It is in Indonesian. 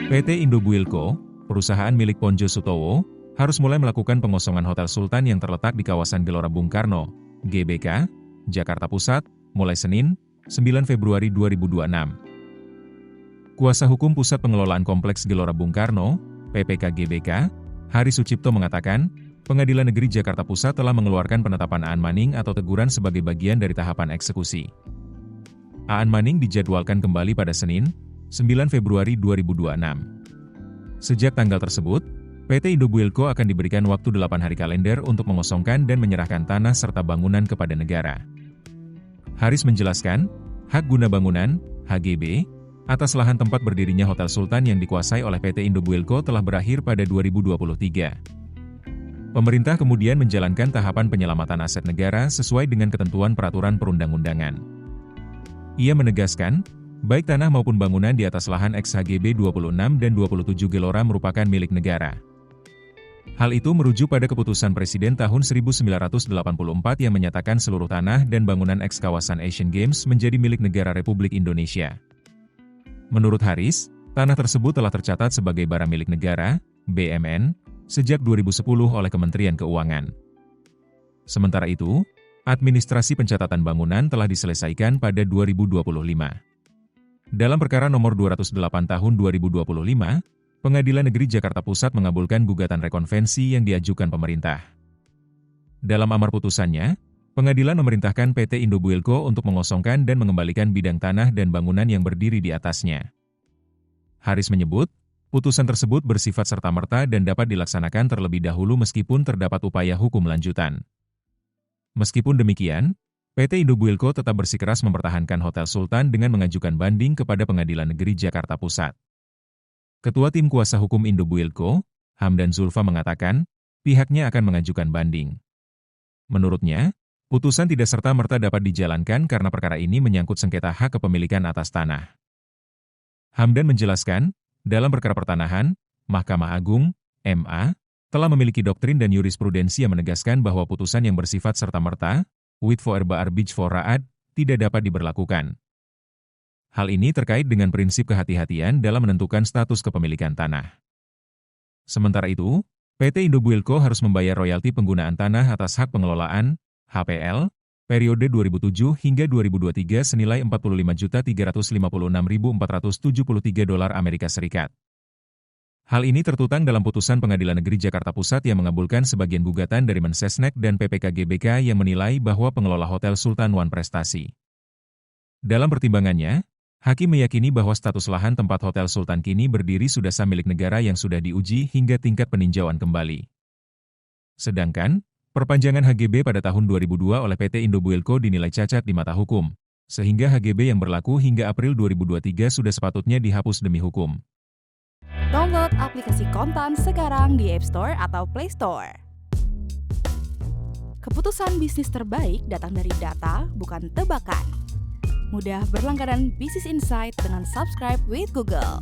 PT Indobuilko, perusahaan milik Ponjo Sutowo, harus mulai melakukan pengosongan Hotel Sultan yang terletak di kawasan Gelora Bung Karno, GBK, Jakarta Pusat, mulai Senin, 9 Februari 2026. Kuasa Hukum Pusat Pengelolaan Kompleks Gelora Bung Karno, PPK GBK, Hari Sucipto mengatakan, Pengadilan Negeri Jakarta Pusat telah mengeluarkan penetapan Aan Maning atau teguran sebagai bagian dari tahapan eksekusi. Aan Maning dijadwalkan kembali pada Senin, 9 Februari 2026. Sejak tanggal tersebut, PT Indobuilko akan diberikan waktu 8 hari kalender untuk mengosongkan dan menyerahkan tanah serta bangunan kepada negara. Haris menjelaskan, hak guna bangunan, HGB, atas lahan tempat berdirinya Hotel Sultan yang dikuasai oleh PT Indobuilko telah berakhir pada 2023. Pemerintah kemudian menjalankan tahapan penyelamatan aset negara sesuai dengan ketentuan peraturan perundang-undangan. Ia menegaskan, baik tanah maupun bangunan di atas lahan ex-HGB 26 dan 27 Gelora merupakan milik negara. Hal itu merujuk pada keputusan Presiden tahun 1984 yang menyatakan seluruh tanah dan bangunan ex-kawasan Asian Games menjadi milik negara Republik Indonesia. Menurut Haris, tanah tersebut telah tercatat sebagai barang milik negara, BMN, sejak 2010 oleh Kementerian Keuangan. Sementara itu, administrasi pencatatan bangunan telah diselesaikan pada 2025. Dalam perkara nomor 208 tahun 2025, Pengadilan Negeri Jakarta Pusat mengabulkan gugatan rekonvensi yang diajukan pemerintah. Dalam amar putusannya, pengadilan memerintahkan PT Indobuilko untuk mengosongkan dan mengembalikan bidang tanah dan bangunan yang berdiri di atasnya. Haris menyebut, putusan tersebut bersifat serta-merta dan dapat dilaksanakan terlebih dahulu meskipun terdapat upaya hukum lanjutan. Meskipun demikian, PT Indobuilko tetap bersikeras mempertahankan Hotel Sultan dengan mengajukan banding kepada Pengadilan Negeri Jakarta Pusat. Ketua Tim Kuasa Hukum Indobuilko, Hamdan Zulfa mengatakan, pihaknya akan mengajukan banding. Menurutnya, putusan tidak serta-merta dapat dijalankan karena perkara ini menyangkut sengketa hak kepemilikan atas tanah. Hamdan menjelaskan, dalam perkara pertanahan, Mahkamah Agung, MA, telah memiliki doktrin dan jurisprudensi yang menegaskan bahwa putusan yang bersifat serta-merta, wit voorba arbij voorraad, tidak dapat diberlakukan. Hal ini terkait dengan prinsip kehati-hatian dalam menentukan status kepemilikan tanah. Sementara itu, PT Indobuilko harus membayar royalti penggunaan tanah atas hak pengelolaan, HPL, periode 2007 hingga 2023 senilai $45.356.473 Amerika Serikat. Hal ini tertuang dalam putusan Pengadilan Negeri Jakarta Pusat yang mengabulkan sebagian gugatan dari Mensesnek dan PPK GBK yang menilai bahwa pengelola Hotel Sultan Wan prestasi. Dalam pertimbangannya, hakim meyakini bahwa status lahan tempat Hotel Sultan kini berdiri sudah sah milik negara yang sudah diuji hingga tingkat peninjauan kembali. Sedangkan, perpanjangan HGB pada tahun 2002 oleh PT Indobuilko dinilai cacat di mata hukum, sehingga HGB yang berlaku hingga April 2023 sudah sepatutnya dihapus demi hukum. Download aplikasi Kontan sekarang di App Store atau Play Store. Keputusan bisnis terbaik datang dari data, bukan tebakan. Mudah berlangganan Business Insight dengan subscribe with Google.